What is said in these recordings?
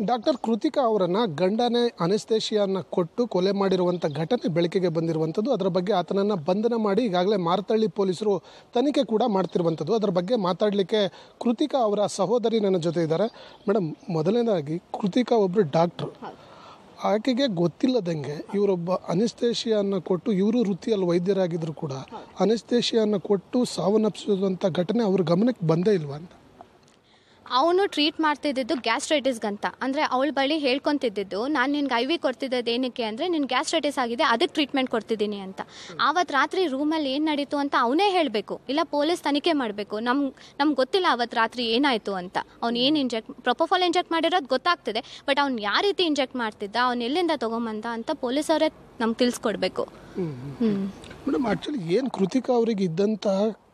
Doctor Krithika ಅವರನ್ನು ಗಂಡನೇ ಅನೆಸ್ಥೇಷಿಯಾನ ಕೊಟ್ಟು ಕೊಲೆ ಮಾಡಿರುವಂಥ ಘಟನೆ ಬೆಳಕಿಗೆ ಬಂದಿರುವಂಥದ್ದು. ಅದರ ಬಗ್ಗೆ ಆತನನ್ನು ಬಂಧನ ಮಾಡಿ ಈಗಾಗಲೇ ಮಾರತಳ್ಳಿ ಪೊಲೀಸರು ತನಿಖೆ ಕೂಡ ಮಾಡ್ತಿರುವಂಥದ್ದು. ಅದರ ಬಗ್ಗೆ ಮಾತಾಡಲಿಕ್ಕೆ ಕೃತಿಕಾ ಅವರ ಸಹೋದರಿ ನನ್ನ ಜೊತೆ ಇದ್ದಾರೆ. ಮೇಡಮ್, ಮೊದಲನೇದಾಗಿ ಕೃತಿಕಾ ಒಬ್ಬರು ಡಾಕ್ಟ್ರು, ಆಕೆಗೆ ಗೊತ್ತಿಲ್ಲದಂಗೆ ಇವರೊಬ್ಬ ಅನೆಸ್ಥೇಷಿಯಾನ ಕೊಟ್ಟು, ಇವರು ವೃತ್ತಿಯಲ್ಲಿ ವೈದ್ಯರಾಗಿದ್ದರೂ ಕೂಡ ಅನೆಸ್ಥೇಷಿಯಾನ ಕೊಟ್ಟು ಸಾವನ್ನಪ್ಪಿಸುವಂಥ ಘಟನೆ ಅವ್ರ ಗಮನಕ್ಕೆ ಬಂದೇ ಇಲ್ವಾ ಅಂತ? ಅವನು ಟ್ರೀಟ್ ಮಾಡ್ತಿದ್ದು ಗ್ಯಾಸ್ಟ್ರೈಟಿಸ್ಗಂತ. ಅಂದರೆ ಅವಳ ಬಳಿ ಹೇಳ್ಕೊತಿದ್ದು, ನಾನು ನಿನ್ಗೆ IV ಕೊಡ್ತಿದ್ದದ್ದು ಏನಕ್ಕೆ ಅಂದರೆ ನಿನ್ನ ಗ್ಯಾಸ್ಟ್ರೈಟಿಸ್ ಆಗಿದೆ, ಅದಕ್ಕೆ ಟ್ರೀಟ್ಮೆಂಟ್ ಕೊಡ್ತಿದ್ದೀನಿ ಅಂತ. ಆವತ್ತು ರಾತ್ರಿ ರೂಮಲ್ಲಿ ಏನು ನಡೀತು ಅಂತ ಅವನೇ ಹೇಳಬೇಕು, ಇಲ್ಲ ಪೊಲೀಸ್ ತನಿಖೆ ಮಾಡಬೇಕು. ನಮ್ಗೆ ಗೊತ್ತಿಲ್ಲ ಅವತ್ತು ರಾತ್ರಿ ಏನಾಯಿತು ಅಂತ. ಅವ್ನು ಏನು ಪ್ರೊಪೋಫಾಲ್ ಇಂಜೆಕ್ಟ್ ಮಾಡಿರೋದು ಗೊತ್ತಾಗ್ತಿದೆ, ಬಟ್ ಅವ್ನು ಯಾವ ರೀತಿ ಇಂಜೆಕ್ಟ್ ಮಾಡ್ತಿದ್ದ, ಅವ್ನು ಎಲ್ಲಿಂದ ತೊಗೊಂಬಂದ ಅಂತ ಪೊಲೀಸವರೇ ನಮ್ಗೆ ತಿಳಿಸ್ಕೊಡ್ಬೇಕು. ಮೇಡಮ್, ಆ್ಯಕ್ಚುಲಿ ಏನು ಕೃತಿಕಾ ಅವರಿಗೆ ಇದ್ದಂಥ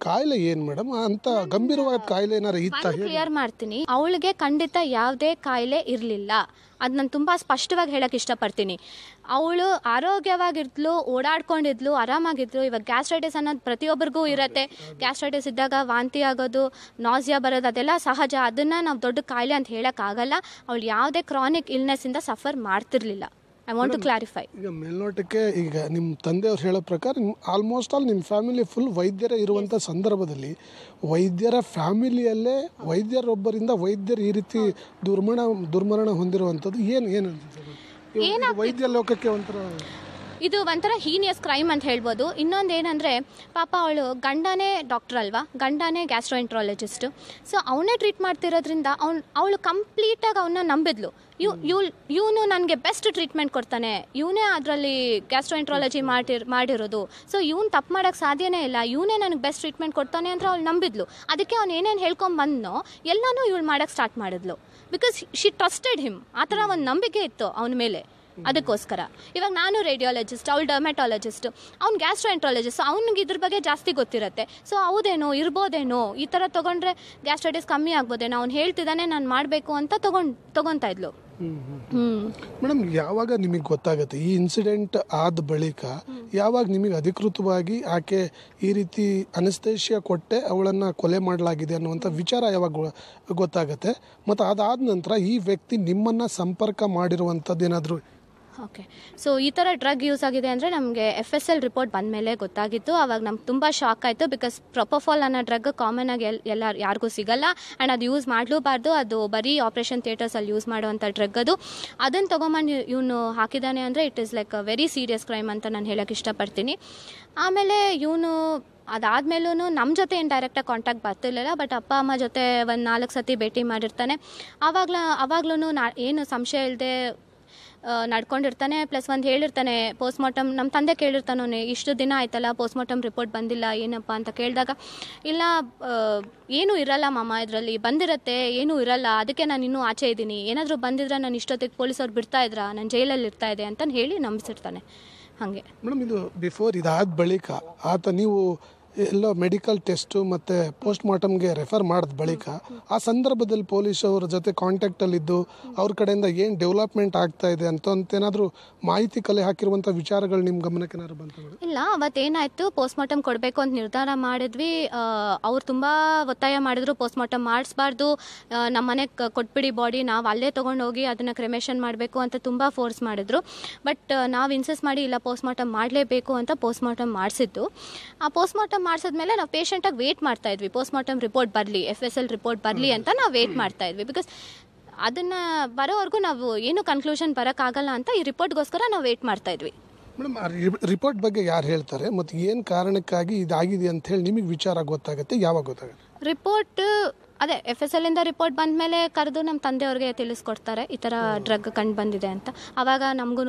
ಕಾಯಿಲೆ ಏನು ಮೇಡಮ್? ಅಂತ ಗಂಭೀರವಾದ ಕಾಯಿಲೆ ಏನಾರು ಇತ್ತ? ಕ್ಲಿಯರ್ ಮಾಡ್ತೀನಿ, ಅವಳಿಗೆ ಖಂಡಿತ ಯಾವುದೇ ಕಾಯಿಲೆ ಇರಲಿಲ್ಲ. ಅದು ನಾನು ತುಂಬ ಸ್ಪಷ್ಟವಾಗಿ ಹೇಳಕ್ಕೆ ಇಷ್ಟಪಡ್ತೀನಿ. ಅವಳು ಆರೋಗ್ಯವಾಗಿದ್ಲು, ಓಡಾಡ್ಕೊಂಡಿದ್ಲು, ಆರಾಮಾಗಿದ್ಲು. ಇವಾಗ ಗ್ಯಾಸ್ಟ್ರೈಟಿಸ್ ಅನ್ನೋದು ಪ್ರತಿಯೊಬ್ಬರಿಗೂ ಇರುತ್ತೆ. ಗ್ಯಾಸ್ಟ್ರೈಟಿಸ್ ಇದ್ದಾಗ ವಾಂತಿ ಆಗೋದು, ನಾಸಿಯಾ ಬರೋದು, ಅದೆಲ್ಲ ಸಹಜ. ಅದನ್ನು ನಾವು ದೊಡ್ಡ ಕಾಯಿಲೆ ಅಂತ ಹೇಳೋಕ್ಕಾಗಲ್ಲ. ಅವಳು ಯಾವುದೇ ಕ್ರಾನಿಕ್ ಇಲ್ನೆಸ್ಸಿಂದ ಸಫರ್ ಮಾಡ್ತಿರ್ಲಿಲ್ಲ. I want to clarify. ಈಗ ಮೇಲ್ನೋಟಕ್ಕೆ ಈಗ ನಿಮ್ಮ ತಂದೆಯವ್ರು ಹೇಳೋ ಪ್ರಕಾರ ಆಲ್ಮೋಸ್ಟ್ ಆಲ್ ನಿಮ್ಮ ಫ್ಯಾಮಿಲಿ ಫುಲ್ ವೈದ್ಯರೇ ಇರುವಂಥ ಸಂದರ್ಭದಲ್ಲಿ ವೈದ್ಯರ ಫ್ಯಾಮಿಲಿಯಲ್ಲೇ ವೈದ್ಯರೊಬ್ಬರಿಂದ ವೈದ್ಯರು ಈ ರೀತಿ ದುರ್ಮರಣ ಹೊಂದಿರುವಂಥದ್ದು ಏನು ವೈದ್ಯ ಲೋಕಕ್ಕೆ ಇದು ಒಂಥರ ಹೀನಿಯಸ್ ಕ್ರೈಮ್ ಅಂತ ಹೇಳ್ಬೋದು. ಇನ್ನೊಂದು ಏನಂದರೆ, ಪಾಪ ಅವಳು ಗಂಡನೇ ಡಾಕ್ಟರ್ ಅಲ್ವಾ, ಗಂಡನೇ ಗ್ಯಾಸ್ಟ್ರೋಎಂಟ್ರಾಲಜಿಸ್ಟು. ಸೊ ಅವನೇ ಟ್ರೀಟ್ ಮಾಡ್ತಿರೋದ್ರಿಂದ ಅವಳು ಕಂಪ್ಲೀಟಾಗಿ ಅವನ್ನ ನಂಬಿದ್ಲು. ಇವನು ನನಗೆ ಬೆಸ್ಟ್ ಟ್ರೀಟ್ಮೆಂಟ್ ಕೊಡ್ತಾನೆ, ಇವನೇ ಅದರಲ್ಲಿ ಗ್ಯಾಸ್ಟ್ರೋಎಂಟ್ರಾಲಜಿ ಮಾಡಿರೋದು, ಸೊ ಇವನು ತಪ್ಪು ಮಾಡೋಕ್ಕೆ ಸಾಧ್ಯನೇ ಇಲ್ಲ, ಇವನೇ ನನಗೆ ಬೆಸ್ಟ್ ಟ್ರೀಟ್ಮೆಂಟ್ ಕೊಡ್ತಾನೆ ಅಂತ ಅವಳು ನಂಬಿದ್ಲು. ಅದಕ್ಕೆ ಅವ್ನು ಏನೇನು ಹೇಳ್ಕೊಂಬಂದನೋ ಎಲ್ಲನೂ ಇವಳು ಮಾಡೋಕ್ಕೆ ಸ್ಟಾರ್ಟ್ ಮಾಡಿದ್ಲು. Because she trusted him. ಆ ಥರ ಒಂದು ನಂಬಿಕೆ ಇತ್ತು ಅವನ ಮೇಲೆ. ಅದಕ್ಕೋಸ್ಕರ ಇವಾಗ ನಾನು ರೇಡಿಯಾಲಜಿಸ್ಟ್, ಅವಳು ಡರ್ಮೆಟಾಲಜಿಸ್ಟ್, ಅವ್ನು ಗ್ಯಾಸ್ಟ್ರೋಎಂಟ್ರಾಲಜಿಸ್ಟ್, ಅವ್ನಿಗೆ ಇದ್ರ ಬಗ್ಗೆ ಜಾಸ್ತಿ ಗೊತ್ತಿರುತ್ತೆ. ಸೊ ಹೌದೇನೋ, ಇರ್ಬೋದೇನೋ, ಈ ಥರ ತೊಗೊಂಡ್ರೆ ಗ್ಯಾಸ್ಟ್ರೈಟಿಸ್ ಕಮ್ಮಿ ಆಗ್ಬೋದೇನೋ, ಅವ್ನು ಹೇಳ್ತಿದ್ದಾನೆ ನಾನು ಮಾಡಬೇಕು ಅಂತ ತೊಗೊತಾ ಇದ್ಲು. ಮೇಡಮ್, ಯಾವಾಗ ನಿಮಗೆ ಗೊತ್ತಾಗುತ್ತೆ ಈ ಇನ್ಸಿಡೆಂಟ್ ಆದ ಬಳಿಕ? ಯಾವಾಗ ನಿಮಗೆ ಅಧಿಕೃತವಾಗಿ ಆಕೆ ಈ ರೀತಿ ಅನೆಸ್ಥೇಷಿಯಾ ಕೊಟ್ಟೆ ಅವಳನ್ನು ಕೊಲೆ ಮಾಡಲಾಗಿದೆ ಅನ್ನುವಂಥ ವಿಚಾರ ಯಾವಾಗ ಗೊತ್ತಾಗುತ್ತೆ? ಮತ್ತು ಅದಾದ ನಂತರ ಈ ವ್ಯಕ್ತಿ ನಿಮ್ಮನ್ನು ಸಂಪರ್ಕ ಮಾಡಿರುವಂಥದ್ದು ಏನಾದರೂ? ಓಕೆ, ಸೊ ಈ ಥರ ಡ್ರಗ್ ಯೂಸ್ ಆಗಿದೆ ಅಂದರೆ ನಮಗೆ FSL ರಿಪೋರ್ಟ್ ಬಂದ ಮೇಲೆ ಗೊತ್ತಾಗಿತ್ತು. ಆವಾಗ ನಮ್ಗೆ ತುಂಬ ಶಾಕ್ ಆಯಿತು. ಬಿಕಾಸ್ ಪ್ರೊಪೋಫಾಲ್ ಅನ್ನೋ ಡ್ರಗ್ ಕಾಮನ್ ಆಗಿ ಯಾರಿಗೂ ಸಿಗಲ್ಲ, ಆ್ಯಂಡ್ ಅದು ಯೂಸ್ ಮಾಡಲೂಬಾರ್ದು. ಅದು ಬರೀ ಆಪ್ರೇಷನ್ ಥಿಯೇಟರ್ಸಲ್ಲಿ ಯೂಸ್ ಮಾಡುವಂಥ ಡ್ರಗ್ ಅದು. ಅದನ್ನು ತೊಗೊಂಬಂದು ಇವನು ಹಾಕಿದ್ದಾನೆ ಅಂದರೆ it is like a very serious crime ಅಂತ ನಾನು ಹೇಳೋಕ್ಕೆ ಇಷ್ಟಪಡ್ತೀನಿ. ಆಮೇಲೆ ಇವನು ಅದಾದಮೇಲೂ ನಮ್ಮ ಜೊತೆ ಏನು ಡೈರೆಕ್ಟಾಗಿ ಕಾಂಟ್ಯಾಕ್ಟ್ ಬರ್ತಿರ್ಲಿಲ್ಲ, ಬಟ್ ಅಪ್ಪ ಅಮ್ಮ ಜೊತೆ ಒಂದು 4 ಸತಿ ಭೇಟಿ ಮಾಡಿರ್ತಾನೆ. ಆವಾಗ್ಲೂ ಏನು ಸಂಶಯ ಇಲ್ಲದೆ ನಡ್ಕೊಂಡಿರ್ತಾನೆ. ಪ್ಲಸ್ ಒಂದು ಹೇಳಿರ್ತಾನೆ, ಪೋಸ್ಟ್ಮಾರ್ಟಮ್ ನಮ್ಮ ತಂದೆ ಕೇಳಿರ್ತಾನೆ, ಇಷ್ಟು ದಿನ ಆಯ್ತಲ್ಲ ಪೋಸ್ಟ್ಮಾರ್ಟಮ್ ರಿಪೋರ್ಟ್ ಬಂದಿಲ್ಲ ಏನಪ್ಪ ಅಂತ ಕೇಳಿದಾಗ, ಇಲ್ಲ ಏನೂ ಇರಲ್ಲ ಮಾಮ, ಇದರಲ್ಲಿ ಬಂದಿರತ್ತೆ, ಏನೂ ಇರಲ್ಲ, ಅದಕ್ಕೆ ನಾನು ಇನ್ನೂ ಆಚೆ ಇದ್ದೀನಿ, ಏನಾದರೂ ಬಂದಿದ್ರೆ ನಾನು ಇಷ್ಟೊತ್ತಿಗೆ ಪೊಲೀಸವ್ರು ಬಿಡ್ತಾ ಇದ್ರಾ, ನಾನು ಜೈಲಲ್ಲಿ ಇರ್ತಾ ಇದೆ ಅಂತ ಹೇಳಿ ನಂಬಿಸಿರ್ತಾನೆ. ಹಾಗೆ ಮೇಡಮ್, ಇದು ಬಿಫೋರ್ ಇದಾದ ಬಳಿಕ ಆತ ನೀವು ಎಲ್ಲೋ ಮೆಡಿಕಲ್ ಟೆಸ್ಟು ಮತ್ತು ಪೋಸ್ಟ್ ಮಾರ್ಟಮ್ಗೆ ರೆಫರ್ ಮಾಡಿದ ಬಳಿಕ ಆ ಸಂದರ್ಭದಲ್ಲಿ ಪೊಲೀಸ್ ಅವರ ಜೊತೆ ಕಾಂಟ್ಯಾಕ್ಟಲ್ಲಿದ್ದು ಅವ್ರ ಕಡೆಯಿಂದ ಏನು ಡೆವಲಪ್ಮೆಂಟ್ ಆಗ್ತಾ ಇದೆ ಅಂತೇನಾದರೂ ಮಾಹಿತಿ ಕಲೆ ಹಾಕಿರುವಂಥ ವಿಚಾರಗಳು ನಿಮ್ಮ ಗಮನಕ್ಕೆ ಏನಾದ್ರು ಬಂತು? ಇಲ್ಲ, ಅವತ್ತೇನಾಯಿತು, ಪೋಸ್ಟ್ ಮಾರ್ಟಮ್ ಕೊಡಬೇಕು ಅಂತ ನಿರ್ಧಾರ ಮಾಡಿದ್ವಿ. ಅವ್ರು ತುಂಬ ಒತ್ತಾಯ ಮಾಡಿದ್ರು, ಪೋಸ್ಟ್ ಮಾರ್ಟಮ್ ಮಾಡಿಸ್ಬಾರ್ದು, ನಮ್ಮ ಮನೆಗೆ ಕೊಟ್ಬಿಡಿ ಬಾಡಿ, ನಾವು ಅಲ್ಲೇ ತೊಗೊಂಡೋಗಿ ಅದನ್ನು ಕ್ರೆಮೇಷನ್ ಮಾಡಬೇಕು ಅಂತ ತುಂಬ ಫೋರ್ಸ್ ಮಾಡಿದ್ರು. ಬಟ್ ನಾವು ಇನ್ಸಿಸ್ಟ್ ಮಾಡಿ ಇಲ್ಲ ಪೋಸ್ಟ್ ಮಾರ್ಟಮ್ ಮಾಡಲೇಬೇಕು ಅಂತ ಪೋಸ್ಟ್ ಮಾರ್ಟಮ್ ಮಾಡಿಸಿದ್ದು. ಆ ಪೋಸ್ಟ್ ಮಾರ್ಟಮ್ ಮಾಡಿಸಿದ್ಮೇಲೆ ನಾವು ಪೇಷಂಟಾಗಿ ವೇಟ್ ಮಾಡ್ತಾ ಇದ್ವಿ, ಪೋಸ್ಟ್ ಮಾರ್ಟಮ್ ರಿಪೋರ್ಟ್ ಬರಲಿ, FSL ರಿಪೋರ್ಟ್ ಬರಲಿ ಅಂತ ನಾವು ವೇಟ್ ಮಾಡ್ತಾ ಇದ್ವಿ. ಬಿಕಾಸ್ ಅದನ್ನು ಬರೋವರೆಗೂ ನಾವು ಏನು ಕನ್ಕ್ಲೂಷನ್ ಬರೋಕ್ಕಾಗಲ್ಲ ಅಂತ ಈ ರಿಪೋರ್ಟ್ಗೋಸ್ಕರ ನಾವು ವೇಟ್ ಮಾಡ್ತಾ ಇದ್ವಿ. ಮೇಡಮ್, ಆ ರಿಪೋರ್ಟ್ ಬಗ್ಗೆ ಯಾರು ಹೇಳ್ತಾರೆ ಮತ್ತು ಏನು ಕಾರಣಕ್ಕಾಗಿ ಇದಾಗಿದೆ ಅಂತ ಹೇಳಿ ನಿಮಗೆ ವಿಚಾರ ಗೊತ್ತಾಗುತ್ತೆ? ಯಾವಾಗ ಗೊತ್ತಾಗುತ್ತೆ ರಿಪೋರ್ಟ್? ಅದೇ FSL ಇಂದ ರಿಪೋರ್ಟ್ ಬಂದ ಮೇಲೆ ಕರೆದು ನಮ್ಮ ತಂದೆಯವ್ರಿಗೆ ತಿಳಿಸ್ಕೊಡ್ತಾರೆ, ಈ ಥರ ಡ್ರಗ್ ಕಂಡು ಬಂದಿದೆ ಅಂತ. ಆವಾಗ ನಮಗೂ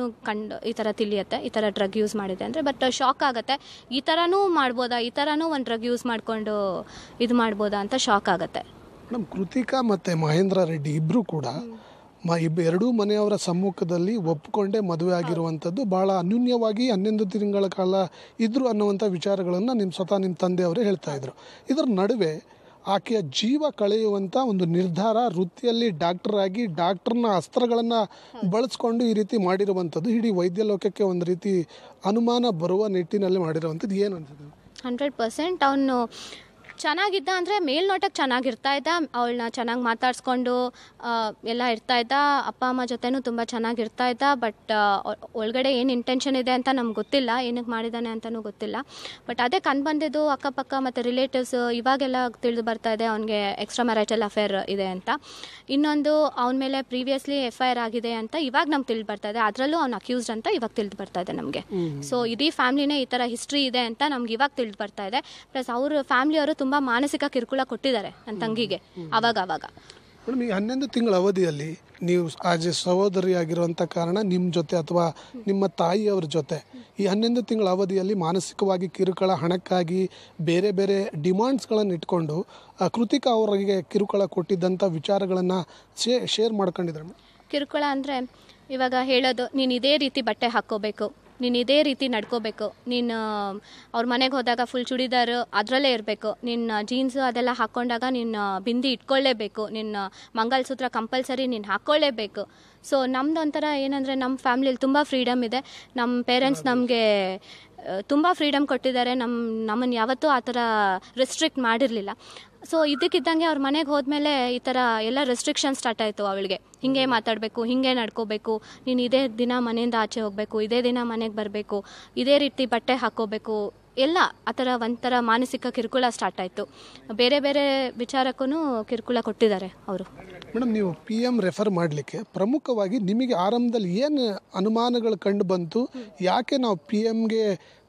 ಈ ಥರ ತಿಳಿಯುತ್ತೆ, ಈ ಥರ ಡ್ರಗ್ ಯೂಸ್ ಮಾಡಿದೆ ಅಂದರೆ. ಬಟ್ ಶಾಕ್ ಆಗುತ್ತೆ, ಈ ಥರನೂ ಮಾಡ್ಬೋದಾ, ಈ ಥರನೂ ಒಂದು ಡ್ರಗ್ ಯೂಸ್ ಮಾಡಿಕೊಂಡು ಇದು ಮಾಡ್ಬೋದಾ ಅಂತ ಶಾಕ್ ಆಗುತ್ತೆ. ಮೇಡಮ್, ಕೃತಿಕಾ ಮತ್ತು ಮಹೇಂದ್ರ ರೆಡ್ಡಿ ಇಬ್ಬರು ಕೂಡ ಎರಡೂ ಮನೆಯವರ ಸಮ್ಮುಖದಲ್ಲಿ ಒಪ್ಪಿಕೊಂಡೇ ಮದುವೆ ಆಗಿರುವಂಥದ್ದು, ಭಾಳ ಅನ್ಯೂನ್ಯವಾಗಿ 11 ತಿಂಗಳ ಕಾಲ ಇದ್ರು ಅನ್ನುವಂಥ ವಿಚಾರಗಳನ್ನು ಸ್ವತಃ ನಿಮ್ಮ ತಂದೆಯವರೇ ಹೇಳ್ತಾ ಇದ್ರು. ಇದರ ನಡುವೆ ಆಕೆಯ ಜೀವ ಕಳೆಯುವಂಥ ಒಂದು ನಿರ್ಧಾರ, ವೃತ್ತಿಯಲ್ಲಿ ಡಾಕ್ಟರ್ ಆಗಿ ಡಾಕ್ಟರ್ನ ಅಸ್ತ್ರಗಳನ್ನು ಬಳಸ್ಕೊಂಡು ಈ ರೀತಿ ಮಾಡಿರುವಂಥದ್ದು ಇಡೀ ವೈದ್ಯ ಲೋಕಕ್ಕೆ ಒಂದು ರೀತಿ ಅನುಮಾನ ಬರುವ ನಿಟ್ಟಿನಲ್ಲಿ ಮಾಡಿರುವಂಥದ್ದು ಏನು ಅನ್ಸುತ್ತೆ? 100% ಅವನು ಚೆನ್ನಾಗಿದ್ದ ಅಂದರೆ ಮೇಲ್ನೋಟಕ್ಕೆ ಚೆನ್ನಾಗಿರ್ತಾ ಇದ್ದ, ಅವಳನ್ನ ಚೆನ್ನಾಗಿ ಮಾತಾಡಿಸ್ಕೊಂಡು ಎಲ್ಲ ಇರ್ತಾ ಇದ್ದ, ಅಪ್ಪ ಅಮ್ಮ ಜೊತೆನೂ ತುಂಬ ಚೆನ್ನಾಗಿರ್ತಾ ಇದ್ದ. ಬಟ್ ಒಳಗಡೆ ಏನು ಇಂಟೆನ್ಷನ್ ಇದೆ ಅಂತ ನಮ್ಗೆ ಗೊತ್ತಿಲ್ಲ, ಏನಕ್ಕೆ ಮಾಡಿದ್ದಾನೆ ಅಂತಲೂ ಗೊತ್ತಿಲ್ಲ. ಬಟ್ ಅದೇ ಬಂದಿದ್ದು ಅಕ್ಕಪಕ್ಕ ಮತ್ತು ರಿಲೇಟಿವ್ಸ್ ಇವಾಗೆಲ್ಲ ತಿಳಿದು ಬರ್ತಾ ಇದೆ ಅವನಿಗೆ ಎಕ್ಸ್ಟ್ರಾ ಮ್ಯಾರಿಟಲ್ ಅಫೇರ್ ಇದೆ ಅಂತ. ಇನ್ನೊಂದು ಅವನ ಮೇಲೆ ಪ್ರೀವಿಯಸ್ಲಿ FIR ಆಗಿದೆ ಅಂತ ಇವಾಗ ನಮ್ಗೆ ತಿಳಿದು ಬರ್ತಾ ಇದೆ, ಅದರಲ್ಲೂ ಅವ್ನು ಅಕ್ಯೂಸ್ಡ್ ಅಂತ ಇವಾಗ ತಿಳಿದು ಬರ್ತಾ ಇದೆ ನಮಗೆ. ಸೊ ಇಡೀ ಫ್ಯಾಮಿಲಿನೇ ಈ ಥರ ಹಿಸ್ಟ್ರಿ ಇದೆ ಅಂತ ನಮ್ಗೆ ಇವಾಗ ತಿಳಿದು ಬರ್ತಾ ಇದೆ. ಪ್ಲಸ್ ಅವ್ರ ಫ್ಯಾಮಿಲಿಯವರು ತುಂಬ ಮಾನಸಿಕ ಕಿರುಕುಳ ಕೊಟ್ಟಿದ್ದಾರೆ ನನ್ನ ತಂಗಿಗೆ ಅವಾಗ. ಮೇಡಮ್, ಈ 11 ತಿಂಗಳ ಅವಧಿಯಲ್ಲಿ ನೀವು ಆಸ್ ಎ ಸಹೋದರಿ ಆಗಿರುವಂಥ ಕಾರಣ ನಿಮ್ಮ ಜೊತೆ ಅಥವಾ ನಿಮ್ಮ ತಾಯಿಯವ್ರ ಜೊತೆ ಈ 11 ತಿಂಗಳ ಅವಧಿಯಲ್ಲಿ ಮಾನಸಿಕವಾಗಿ ಕಿರುಕುಳ, ಹಣಕ್ಕಾಗಿ ಬೇರೆ ಬೇರೆ ಡಿಮಾಂಡ್ಸ್ಗಳನ್ನು ಇಟ್ಕೊಂಡು ಕೃತಿಕಾ ಅವರಿಗೆ ಕಿರುಕುಳ ಕೊಟ್ಟಿದ್ದಂಥ ವಿಚಾರಗಳನ್ನು ಶೇರ್ ಮಾಡ್ಕೊಂಡಿದ್ದಾರೆ. ಕಿರುಕುಳ ಅಂದರೆ ಇವಾಗ ಹೇಳೋದು, ನೀನು ಇದೇ ರೀತಿ ಬಟ್ಟೆ ಹಾಕ್ಕೋಬೇಕು, ನೀನು ಇದೇ ರೀತಿ ನಡ್ಕೋಬೇಕು, ನೀನು ಅವ್ರ ಮನೆಗೆ ಹೋದಾಗ ಫುಲ್ ಚೂಡಿದಾರು ಅದರಲ್ಲೇ ಇರಬೇಕು, ನಿನ್ನ ಜೀನ್ಸು ಅದೆಲ್ಲ ಹಾಕ್ಕೊಂಡಾಗ ನೀನು ಬಿಂದಿ ಇಟ್ಕೊಳ್ಳೇಬೇಕು, ನಿನ್ನ ಮಂಗಲಸೂತ್ರ ಕಂಪಲ್ಸರಿ ನೀನು ಹಾಕ್ಕೊಳ್ಳೇಬೇಕು. ಸೊ ನಮ್ದೊಂಥರ ಏನಂದರೆ ನಮ್ಮ ಫ್ಯಾಮ್ಲಿಲಿ ತುಂಬ ಫ್ರೀಡಮ್ ಇದೆ. ನಮ್ಮ ಪೇರೆಂಟ್ಸ್ ನಮಗೆ ತುಂಬ ಫ್ರೀಡಮ್ ಕೊಟ್ಟಿದ್ದಾರೆ, ನಮ್ಮನ್ನು ಯಾವತ್ತೂ ಆ ಥರ ರೆಸ್ಟ್ರಿಕ್ಟ್ ಮಾಡಿರಲಿಲ್ಲ. ಸೊ ಇದಕ್ಕಿದ್ದಂಗೆ ಅವ್ರ ಮನೆಗೆ ಹೋದ್ಮೇಲೆ ಈ ಥರ ಎಲ್ಲ ರೆಸ್ಟ್ರಿಕ್ಷನ್ ಸ್ಟಾರ್ಟ್ ಆಯಿತು ಅವಳಿಗೆ. ಹೀಗೆ ಮಾತಾಡಬೇಕು, ಹೀಗೆ ನಡ್ಕೋಬೇಕು, ನೀನು ಇದೇ ದಿನ ಮನೆಯಿಂದ ಆಚೆ ಹೋಗಬೇಕು, ಇದೇ ದಿನ ಮನೆಗೆ ಬರಬೇಕು, ಇದೇ ರೀತಿ ಬಟ್ಟೆ ಹಾಕ್ಕೋಬೇಕು, ಎಲ್ಲ ಆ ಥರ ಒಂಥರ ಮಾನಸಿಕ ಕಿರುಕುಳ ಸ್ಟಾರ್ಟ್ ಆಯಿತು. ಬೇರೆ ಬೇರೆ ವಿಚಾರಕ್ಕೂ ಕಿರುಕುಳ ಕೊಟ್ಟಿದ್ದಾರೆ ಅವರು. ಮೇಡಮ್, ನೀವು PM ರೆಫರ್ ಮಾಡಲಿಕ್ಕೆ ಪ್ರಮುಖವಾಗಿ ನಿಮಗೆ ಆರಂಭದಲ್ಲಿ ಏನು ಅನುಮಾನಗಳು ಕಂಡು ಬಂತು, ಯಾಕೆ ನಾವು PMಗೆ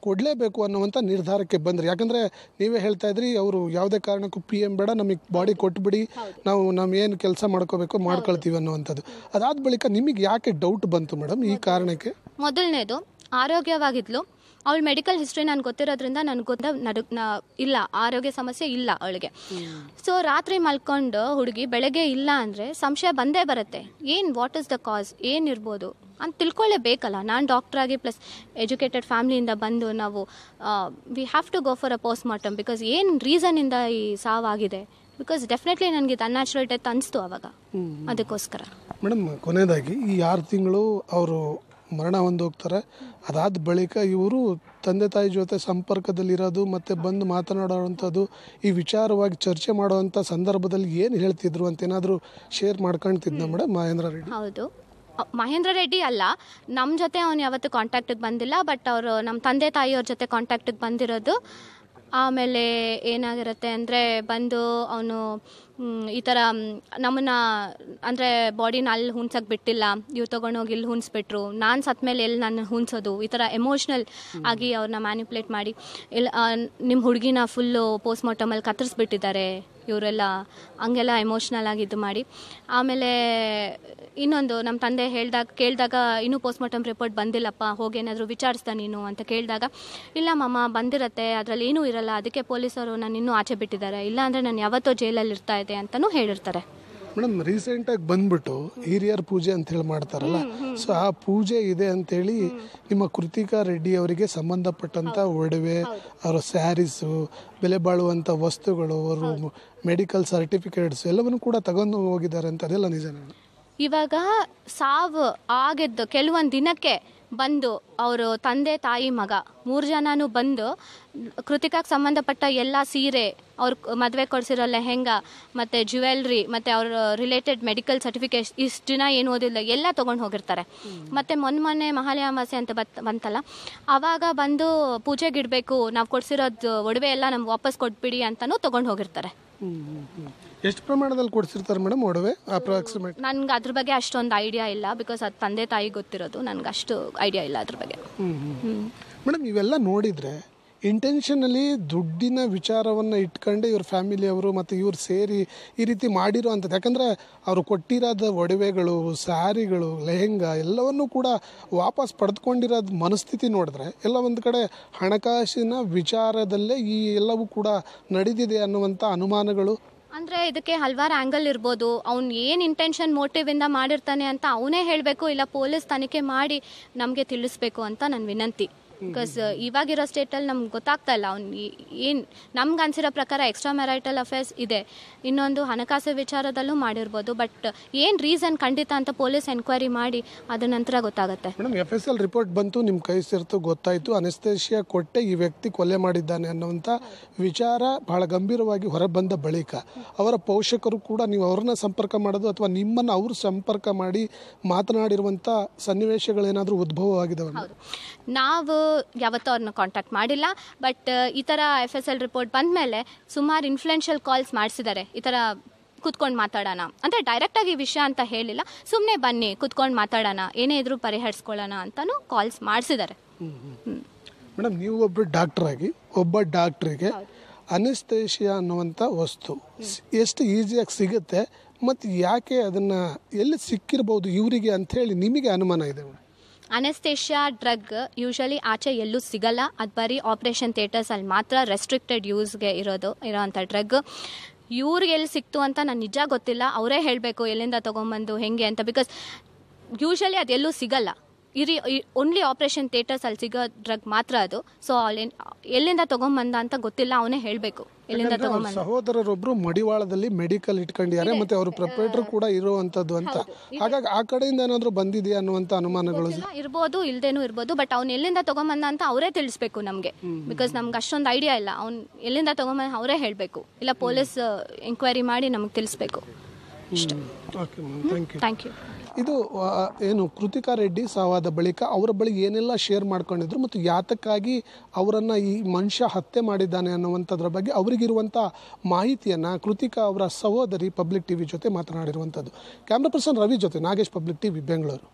ಕೊಡಲೇಬೇಕು ಅನ್ನುವಂಥ ನಿರ್ಧಾರಕ್ಕೆ ಬಂದ್ರಿ? ಯಾಕಂದರೆ ನೀವೇ ಹೇಳ್ತಾ ಇದ್ರಿ, ಅವರು ಯಾವುದೇ ಕಾರಣಕ್ಕೂ PM ಬೇಡ, ನಮಗೆ ಬಾಡಿ ಕೊಟ್ಬಿಡಿ, ನಾವು ಏನು ಕೆಲಸ ಮಾಡ್ಕೋಬೇಕು ಮಾಡ್ಕೊಳ್ತೀವಿ ಅನ್ನುವಂಥದ್ದು. ಅದಾದ ಬಳಿಕ ನಿಮಗೆ ಯಾಕೆ ಡೌಟ್ ಬಂತು ಮೇಡಮ್ ಈ ಕಾರಣಕ್ಕೆ? ಮೊದಲನೇದು, ಆರೋಗ್ಯವಾಗಿದ್ಲು. ಅವಳ ಮೆಡಿಕಲ್ ಹಿಸ್ಟ್ರಿ ನನಗೆ ಗೊತ್ತಿರೋದ್ರಿಂದ ನನಗೆ ಇಲ್ಲ, ಆರೋಗ್ಯ ಸಮಸ್ಯೆ ಇಲ್ಲ ಅವಳಿಗೆ. ಸೊ ರಾತ್ರಿ ಮಲ್ಕೊಂಡು ಹುಡುಗಿ ಬೆಳಗ್ಗೆ ಇಲ್ಲ ಅಂದರೆ ಸಂಶಯ ಬಂದೇ ಬರುತ್ತೆ. ವಾಟ್ ಇಸ್ ದ ಕಾಸ್, ಏನಿರ್ಬೋದು ಅಂತ ತಿಳ್ಕೊಳ್ಳೇಬೇಕಲ್ಲ. ನಾನು ಡಾಕ್ಟ್ರಾಗಿ ಪ್ಲಸ್ ಎಜುಕೇಟೆಡ್ ಫ್ಯಾಮ್ಲಿಯಿಂದ ಬಂದು ನಾವು we have to go for a post mortem, because ಏನು ರೀಸನಿಂದ ಈ ಸಾವಾಗಿದೆ, ಬಿಕಾಸ್ ಡೆಫಿನೆಟ್ಲಿ ನನಗೆ ಇದು ಅನ್ಯಾಚುರಲ್ ಡೆತ್ ಅನಿಸ್ತು ಅವಾಗ, ಅದಕ್ಕೋಸ್ಕರ. ಮೇಡಮ್, ಕೊನೆಯದಾಗಿ ಈ 6 ತಿಂಗಳು ಅವರು ಮರಣ ಹೊಂದೋಗ್ತಾರೆ. ಅದಾದ ಬಳಿಕ ಇವರು ತಂದೆ ತಾಯಿ ಜೊತೆ ಸಂಪರ್ಕದಲ್ಲಿರೋದು ಮತ್ತು ಬಂದು ಮಾತನಾಡೋವಂಥದ್ದು, ಈ ವಿಚಾರವಾಗಿ ಚರ್ಚೆ ಮಾಡುವಂಥ ಸಂದರ್ಭದಲ್ಲಿ ಏನು ಹೇಳ್ತಿದ್ರು ಅಂತ ಏನಾದರೂ ಶೇರ್ ಮಾಡ್ಕೊಳ್ತಿದ್ನ ಮೇಡಮ್ ಮಹೇಂದ್ರ ರೆಡ್ಡಿ? ಹೌದು, ಮಹೇಂದ್ರ ರೆಡ್ಡಿ ಅಲ್ಲ, ನಮ್ಮ ಜೊತೆ ಅವನು ಯಾವತ್ತೂ ಕಾಂಟ್ಯಾಕ್ಟಿಗೆ ಬಂದಿಲ್ಲ. ಬಟ್ ಅವರು ನಮ್ಮ ತಂದೆ ತಾಯಿಯವ್ರ ಜೊತೆ ಕಾಂಟ್ಯಾಕ್ಟಿಗೆ ಬಂದಿರೋದು. ಆಮೇಲೆ ಏನಾಗಿರುತ್ತೆ ಅಂದರೆ, ಬಂದು ಅವನು ಈ ಥರ ನಮ್ಮನ್ನು ಅಂದರೆ ಬಾಡಿನ ಅಲ್ಲಿ ಹುಣ್ಸಕ್ಕೆ ಬಿಟ್ಟಿಲ್ಲ, ಇವ್ರು ತೊಗೊಂಡೋಗಿ ಇಲ್ಲಿ ಹುಣ್ಸ್ಬಿಟ್ರು, ನಾನು ಸತ್ತ ಮೇಲೆ ಎಲ್ಲಿ ನಾನು ಹುಣ್ಸೋದು, ಈ ಥರ ಎಮೋಷ್ನಲ್ ಆಗಿ ಅವ್ರನ್ನ ಮ್ಯಾನಿಪ್ಯುಲೇಟ್ ಮಾಡಿ, ಇಲ್ಲ ನಿಮ್ಮ ಹುಡುಗಿನ ಫುಲ್ಲು ಪೋಸ್ಟ್ ಮಾರ್ಟಮಲ್ಲಿ ಕತ್ತರಿಸ್ಬಿಟ್ಟಿದ್ದಾರೆ ಇವರೆಲ್ಲ, ಹಂಗೆಲ್ಲ ಎಮೋಷ್ನಲ್ ಆಗಿ ಇದು ಮಾಡಿ. ಆಮೇಲೆ ಇನ್ನೊಂದು, ನಮ್ಮ ತಂದೆ ಕೇಳಿದಾಗ ಇನ್ನೂ ಪೋಸ್ಟ್ ಮಾರ್ಟಮ್ ರಿಪೋರ್ಟ್ ಬಂದಿಲ್ಲಪ್ಪ, ಹೋಗೇನಾದರೂ ವಿಚಾರಿಸ್ದ ನೀನು ಅಂತ ಕೇಳಿದಾಗ, ಇಲ್ಲ ಮಮ್ಮ ಬಂದಿರತ್ತೆ, ಅದರಲ್ಲಿ ಏನೂ ಇರಲ್ಲ, ಅದಕ್ಕೆ ಪೊಲೀಸರು ನಾನು ಇನ್ನೂ ಆಚೆ ಬಿಟ್ಟಿದ್ದಾರೆ, ಇಲ್ಲ ಅಂದರೆ ನಾನು ಯಾವತ್ತೋ ಜೈಲಲ್ಲಿ ಇರ್ತಾ ಇದ್ದೆ ಅಂತಲೂ ಹೇಳಿರ್ತಾರೆ. ಮೇಡಮ್, ರೀಸೆಂಟಾಗಿ ಬಂದ್ಬಿಟ್ಟು ಹಿರಿಯರ ಪೂಜೆ ಅಂತ ಹೇಳಿ ಮಾಡ್ತಾರಲ್ಲ, ಸೊ ಆ ಪೂಜೆ ಇದೆ ಅಂತೇಳಿ ನಿಮ್ಮ ಕೃತಿಕಾ ರೆಡ್ಡಿ ಅವರಿಗೆ ಸಂಬಂಧಪಟ್ಟಂಥ ಒಡವೆ, ಅವರ ಸ್ಯಾರೀಸು, ಬೆಲೆ ಬಾಳುವಂಥ ವಸ್ತುಗಳು, ಅವರು ಮೆಡಿಕಲ್ ಸರ್ಟಿಫಿಕೇಟ್ಸ್ ಎಲ್ಲವನ್ನು ಕೂಡ ತಗೊಂಡು ಹೋಗಿದ್ದಾರೆ ಅಂತ, ಅದೆಲ್ಲ ನಿಜನೇ? ಇವಾಗ ಸಾವು ಆಗಿದ್ದು ಕೆಲವೊಂದು ದಿನಕ್ಕೆ ಬಂದು ಅವರು ತಂದೆ ತಾಯಿ ಮಗ 3 ಜನನೂ ಬಂದು ಕೃತಿಕಾಗೆ ಸಂಬಂಧಪಟ್ಟ ಎಲ್ಲ ಸೀರೆ, ಅವ್ರ ಮದುವೆ ಕೊಡಿಸಿರೋ ಲೆಹೆಂಗಾ ಮತ್ತು ಜ್ಯುವೆಲ್ರಿ ಮತ್ತು ಅವ್ರ ರಿಲೇಟೆಡ್ ಮೆಡಿಕಲ್ ಸರ್ಟಿಫಿಕೇಟ್, ಇಷ್ಟು ದಿನ ಏನು ಓದಿಲ್ಲ ಎಲ್ಲ ತೊಗೊಂಡು ಹೋಗಿರ್ತಾರೆ. ಮತ್ತು ಮೊನ್ನೆ ಮಹಾಲಯ ಅಮಾವಾಸ್ಯೆ ಅಂತ ಬಂತಲ್ಲ, ಆವಾಗ ಬಂದು ಪೂಜೆಗಿಡಬೇಕು, ನಾವು ಕೊಡಿಸಿರೋದು ಒಡವೆ ಎಲ್ಲ ನಮ್ಗೆ ವಾಪಸ್ ಕೊಟ್ಬಿಡಿ ಅಂತಲೂ ತೊಗೊಂಡು ಹೋಗಿರ್ತಾರೆ. ಎಷ್ಟು ಪ್ರಮಾಣದಲ್ಲಿ ಕೊಡಿಸಿರ್ತಾರೆ ಮೇಡಮ್ ಒಡವೆ ಅಪ್ರಾಕ್ಸಿಮೇಟ್? ನನ್ಗೆ ಅದ್ರ ಬಗ್ಗೆ ಅಷ್ಟೊಂದು ಐಡಿಯಾ ಇಲ್ಲ, ಬಿಕಾಸ್ ಅದು ತಂದೆ ತಾಯಿ ಗೊತ್ತಿರೋದು, ನನಗೆ ಅಷ್ಟು ಐಡಿಯಾ ಇಲ್ಲ ಅದ್ರ ಬಗ್ಗೆ. ಮೇಡಮ್, ಇವೆಲ್ಲ ನೋಡಿದರೆ ಇಂಟೆನ್ಷನಲ್ಲಿ ದುಡ್ಡಿನ ವಿಚಾರವನ್ನು ಇಟ್ಕೊಂಡು ಇವ್ರ ಫ್ಯಾಮಿಲಿಯವರು ಮತ್ತು ಇವ್ರು ಸೇರಿ ಈ ರೀತಿ ಮಾಡಿರೋ ಅಂಥದ್ದು. ಯಾಕಂದರೆ ಅವರು ಕೊಟ್ಟಿರೋದು ಒಡವೆಗಳು, ಸ್ಯಾರಿಗಳು, ಲೆಹೆಂಗಾ ಎಲ್ಲವನ್ನೂ ಕೂಡ ವಾಪಸ್ ಪಡೆದುಕೊಂಡಿರೋದು ಮನಸ್ಥಿತಿ ನೋಡಿದ್ರೆ ಎಲ್ಲ ಒಂದು ಕಡೆ ಹಣಕಾಸಿನ ವಿಚಾರದಲ್ಲೇ ಈ ಎಲ್ಲವೂ ಕೂಡ ನಡೆದಿದೆ ಅನ್ನುವಂಥ ಅನುಮಾನಗಳು. ಅಂದರೆ ಇದಕ್ಕೆ ಹಲವಾರು ಆ್ಯಂಗಲ್ ಇರ್ಬೋದು. ಅವ್ನು ಏನು ಇಂಟೆನ್ಷನ್ ಮೋಟಿವಿಂದ ಮಾಡಿರ್ತಾನೆ ಅಂತ ಅವನೇ ಹೇಳಬೇಕು, ಇಲ್ಲ ಪೊಲೀಸ್ ತನಿಖೆ ಮಾಡಿ ನಮಗೆ ತಿಳಿಸ್ಬೇಕು ಅಂತ ನನ್ನ ವಿನಂತಿ. ಬಿಕಾಸ್ ಇವಾಗಿರೋ ಸ್ಟೇಟಲ್ಲಿ ನಮ್ಗೆ ಗೊತ್ತಾಗ್ತಾ ಇಲ್ಲ ಅವ್ನು ಏನು ನಮ್ಗೆ ಅನ್ಸಿರೋ ಪ್ರಕಾರ ಎಕ್ಸ್ಟ್ರಾ ಮ್ಯಾರೈಟಲ್ ಅಫೇರ್ಸ್ ಇದೆ, ಇನ್ನೊಂದು ಹಣಕಾಸು ವಿಚಾರದಲ್ಲೂ ಮಾಡಿರ್ಬೋದು. ಬಟ್ ಏನು ರೀಸನ್ ಖಂಡಿತ ಅಂತ ಪೊಲೀಸ್ ಎನ್ಕ್ವೈರಿ ಮಾಡಿ ಅದ ನಂತರ ಗೊತ್ತಾಗುತ್ತೆ. ಮೇಡಮ್, FSL ರಿಪೋರ್ಟ್ ಬಂತು, ನಿಮ್ಮ ಕೈ ಸೇರ್ತು, ಗೊತ್ತಾಯಿತು, ಅನೆಸ್ಥೇಷಿಯಾ ಕೊಟ್ಟೆ ಈ ವ್ಯಕ್ತಿ ಕೊಲೆ ಮಾಡಿದ್ದಾನೆ ಅನ್ನುವಂಥ ವಿಚಾರ ಬಹಳ ಗಂಭೀರವಾಗಿ ಹೊರಬಂದ ಬಳಿಕ ಅವರ ಪೋಷಕರು ಕೂಡ ನೀವು ಅವ್ರನ್ನ ಸಂಪರ್ಕ ಮಾಡೋದು ಅಥವಾ ನಿಮ್ಮನ್ನು ಅವರು ಸಂಪರ್ಕ ಮಾಡಿ ಮಾತನಾಡಿರುವಂಥ ಸನ್ನಿವೇಶಗಳೇನಾದರೂ ಉದ್ಭವವಾಗಿದ್ದಾವೆ? ಹೌದು, ನಾವು ಯಾವತ್ತೂ ಅವ್ರನ್ನ ಕಾಂಟ್ಯಾಕ್ಟ್ ಮಾಡಿಲ್ಲ. ಬಟ್ ಈ ಥರ FSL ರಿಪೋರ್ಟ್ ಬಂದ ಮೇಲೆ ಸುಮಾರು ಇನ್ಫ್ಲುಯೆನ್ಷಿಯಲ್ ಕಾಲ್ಸ್ ಮಾಡಿಸಿದ್ದಾರೆ. ಈ ಥರ ಕುತ್ಕೊಂಡು ಮಾತಾಡೋಣ ಅಂದರೆ ಡೈರೆಕ್ಟಾಗಿ ವಿಷಯ ಅಂತ ಹೇಳಿಲ್ಲ, ಸುಮ್ಮನೆ ಬನ್ನಿ ಕುತ್ಕೊಂಡು ಮಾತಾಡೋಣ, ಏನೇ ಇದ್ರೂ ಪರಿಹರಿಸ್ಕೊಳ್ಳೋಣ ಅಂತಲೂ ಕಾಲ್ಸ್ ಮಾಡಿಸಿದ್ದಾರೆ. ಮೇಡಮ್, ನೀವು ಒಬ್ಬರು ಡಾಕ್ಟರ್ ಆಗಿ ಒಬ್ಬ ಡಾಕ್ಟ್ರಿಗೆ ಅನೆಸ್ಥೇಷಿಯಾ ಅನ್ನುವಂಥ ವಸ್ತು ಎಷ್ಟು ಈಸಿಯಾಗಿ ಸಿಗುತ್ತೆ ಮತ್ತು ಯಾಕೆ ಅದನ್ನು ಎಲ್ಲಿ ಸಿಕ್ಕಿರ್ಬೋದು ಇವರಿಗೆ ಅಂಥೇಳಿ ನಿಮಗೆ ಅನುಮಾನ ಇದೆ? ಅನೆಸ್ಥೇಷಿಯಾ ಡ್ರಗ್ ಯೂಶಲಿ ಆಚೆ ಎಲ್ಲೂ ಸಿಗಲ್ಲ, ಅದು ಬರೀ ಆಪ್ರೇಷನ್ ಥಿಯೇಟರ್ಸಲ್ಲಿ ಮಾತ್ರ ರೆಸ್ಟ್ರಿಕ್ಟೆಡ್ ಯೂಸ್ಗೆ ಇರೋವಂಥ ಡ್ರಗ್. ಇವ್ರಿಗೆ ಎಲ್ಲಿ ಸಿಕ್ತು ಅಂತ ನಾನು ನಿಜ ಗೊತ್ತಿಲ್ಲ, ಅವರೇ ಹೇಳಬೇಕು ಎಲ್ಲಿಂದ ತೊಗೊಂಬಂದು ಹೆಂಗೆ ಅಂತ. ಬಿಕಾಸ್ ಯೂಶಲಿ ಅದು ಎಲ್ಲೂ ಸಿಗಲ್ಲ, ಓನ್ಲಿ ಆಪ್ರೇಷನ್ ಥಿಯೇಟರ್ಸ್ ಅಲ್ಲಿ ಸಿಗೋ ಡ್ರಗ್ ಮಾತ್ರ ಅದು. ಸೊ ಎಲ್ಲಿಂದ ತೊಗೊಂಬಂದ ಅಂತ ಗೊತ್ತಿಲ್ಲ, ಅವನೇ ಹೇಳಬೇಕು ಎಲ್ಲಿಂದ ತೊಗೊಂಬಂದ. ಸಹೋದರರೊಬ್ರು ಮಡಿವಾಳದಲ್ಲಿ ಮೆಡಿಕಲ್ ಇಟ್ಕೊಂಡಿದ್ದಾರೆ ಮತ್ತೆ ಅವರು ಪ್ರೊಪ್ರೈಟರ್ ಕೂಡ ಇರುವಂತದ್ದು ಅಂತ, ಹಾಗಾಗಿ ಆ ಕಡೆಯಿಂದ ಏನಾದರೂ ಬಂದಿದೆಯಾ ಅನ್ನುವಂಥ ಅನುಮಾನಗಳು ಇರ್ಬೋದು, ಇಲ್ದೇನೂ ಇರ್ಬೋದು. ಬಟ್ ಅವ್ನು ಎಲ್ಲಿಂದ ತೊಗೊಂಬಂದ ಅಂತ ಅವರೇ ತಿಳಿಸ್ಬೇಕು ನಮಗೆ, ಬಿಕಾಸ್ ನಮ್ಗೆ ಅಷ್ಟೊಂದು ಐಡಿಯಾ ಇಲ್ಲ. ಅವ್ನು ಎಲ್ಲಿಂದ ತೊಗೊಂಬಂದ ಅವರೇ ಹೇಳಬೇಕು, ಇಲ್ಲ ಪೊಲೀಸ್ ಎಂಕ್ವೈರಿ ಮಾಡಿ ನಮಗೆ ತಿಳಿಸ್ಬೇಕು. ಇಷ್ಟ. Thank you. ಇದು ಏನು ಕೃತಿಕಾ ರೆಡ್ಡಿ ಸಾವಾದ ಬಳಿಕ ಅವರ ಬಳಿ ಏನೆಲ್ಲ ಶೇರ್ ಮಾಡ್ಕೊಂಡಿದ್ರು ಮತ್ತು ಯಾತಕ್ಕಾಗಿ ಅವರನ್ನು ಈ ಮನುಷ್ಯ ಹತ್ಯೆ ಮಾಡಿದ್ದಾನೆ ಅನ್ನುವಂಥದ್ರ ಬಗ್ಗೆ ಅವರಿಗಿರುವಂಥ ಮಾಹಿತಿಯನ್ನು ಕೃತಿಕಾ ಅವರ ಸಹೋದರಿ ಪಬ್ಲಿಕ್ ಟಿವಿ ಜೊತೆ ಮಾತನಾಡಿರುವಂಥದ್ದು. ಕ್ಯಾಮ್ರಾ ಪರ್ಸನ್ ರವಿ ಜೊತೆ ನಾಗೇಶ್, ಪಬ್ಲಿಕ್ ಟಿವಿ, ಬೆಂಗಳೂರು.